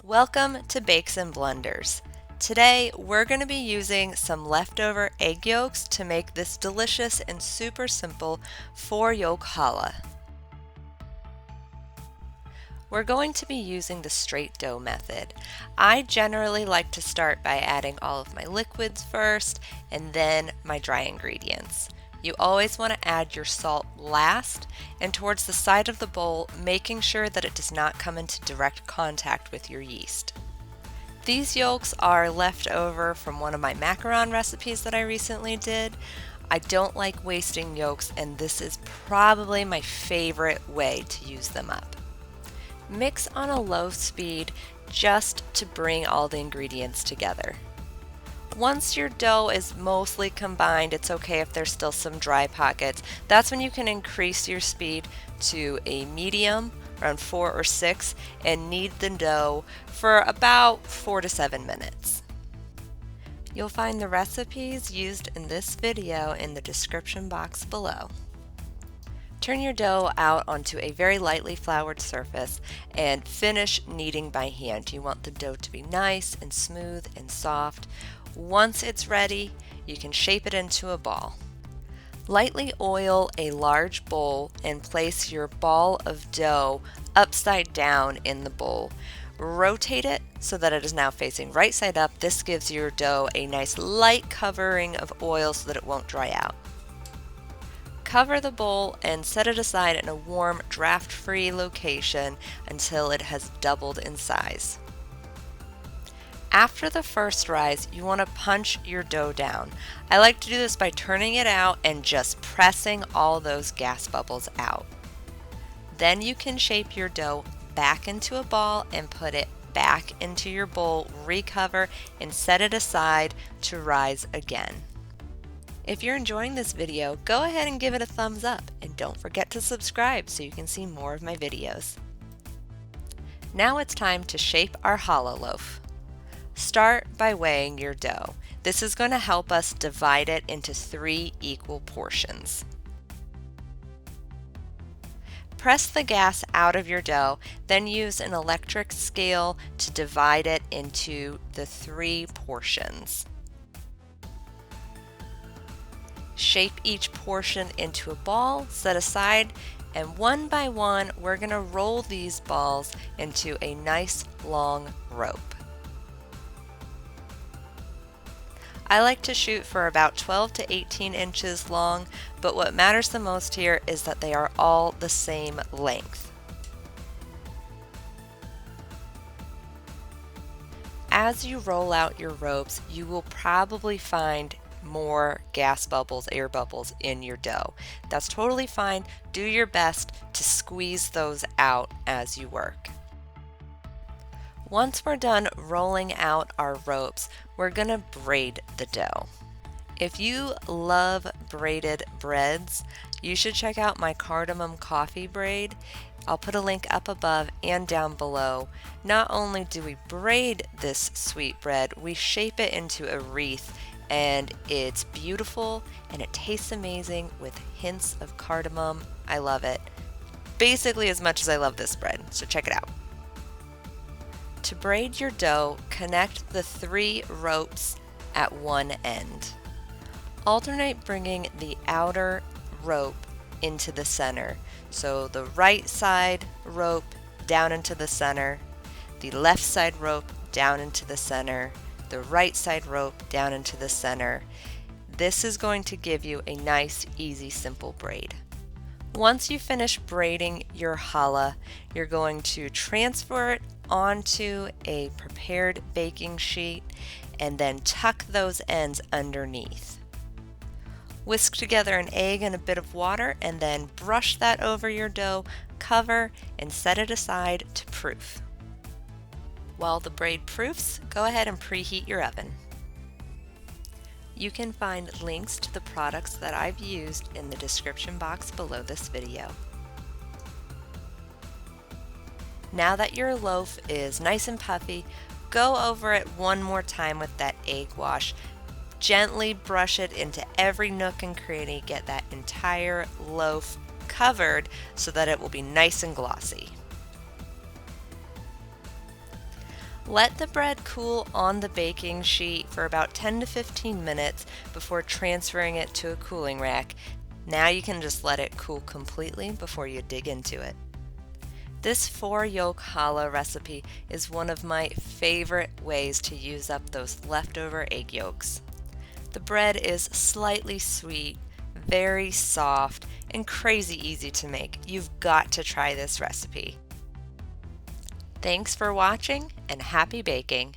Welcome to Bakes and Blenders. Today we're going to be using some leftover egg yolks to make this delicious and super simple Yolk Challah. We're going to be using the straight dough method. I generally like to start by adding all of my liquids first and then my dry ingredients. You always want to add your salt last and towards the side of the bowl, making sure that it does not come into direct contact with your yeast. These yolks are left over from one of my macaron recipes that I recently did. I don't like wasting yolks, and this is probably my favorite way to use them up. Mix on a low speed just to bring all the ingredients together. Once your dough is mostly combined, it's okay if there's still some dry pockets. That's when you can increase your speed to a medium, around 4 or 6, and knead the dough for about 4 to 7 minutes. You'll find the recipes used in this video in the description box below. Turn your dough out onto a very lightly floured surface and finish kneading by hand. You want the dough to be nice and smooth and soft. Once it's ready, you can shape it into a ball. Lightly oil a large bowl and place your ball of dough upside down in the bowl. Rotate it so that it is now facing right side up. This gives your dough a nice light covering of oil so that it won't dry out. Cover the bowl and set it aside in a warm, draft-free location until it has doubled in size. After the first rise, you want to punch your dough down. I like to do this by turning it out and just pressing all those gas bubbles out. Then you can shape your dough back into a ball and put it back into your bowl, recover, and set it aside to rise again. If you're enjoying this video, go ahead and give it a thumbs up, and don't forget to subscribe so you can see more of my videos. Now it's time to shape our challah loaf. Start by weighing your dough. This is going to help us divide it into 3 equal portions. Press the gas out of your dough, then use an electric scale to divide it into the 3 portions. Shape each portion into a ball, set aside, and one by one we're going to roll these balls into a nice long rope. I like to shoot for about 12 to 18 inches long, but what matters the most here is that they are all the same length. As you roll out your ropes, you will probably find more gas bubbles, air bubbles in your dough. That's totally fine. Do your best to squeeze those out as you work. Once we're done rolling out our ropes, we're going to braid the dough. If you love braided breads, you should check out my cardamom coffee braid. I'll put a link up above and down below. Not only do we braid this sweet bread, we shape it into a wreath, and it's beautiful and it tastes amazing with hints of cardamom. I love it. Basically as much as I love this bread, so check it out. To braid your dough, connect the 3 ropes at one end. Alternate bringing the outer rope into the center. So the right side rope down into the center, the left side rope down into the center, the right side rope down into the center. This is going to give you a nice, easy, simple braid. Once you finish braiding your challah, you're going to transfer it onto a prepared baking sheet and then tuck those ends underneath. Whisk together an egg and a bit of water and then brush that over your dough, cover, and set it aside to proof. While the braid proofs, go ahead and preheat your oven. You can find links to the products that I've used in the description box below this video. Now that your loaf is nice and puffy, go over it one more time with that egg wash. Gently brush it into every nook and cranny, get that entire loaf covered so that it will be nice and glossy. Let the bread cool on the baking sheet for about 10 to 15 minutes before transferring it to a cooling rack. Now you can just let it cool completely before you dig into it. This 4 Yolk Challah recipe is one of my favorite ways to use up those leftover egg yolks. The bread is slightly sweet, very soft, and crazy easy to make. You've got to try this recipe. Thanks for watching and happy baking!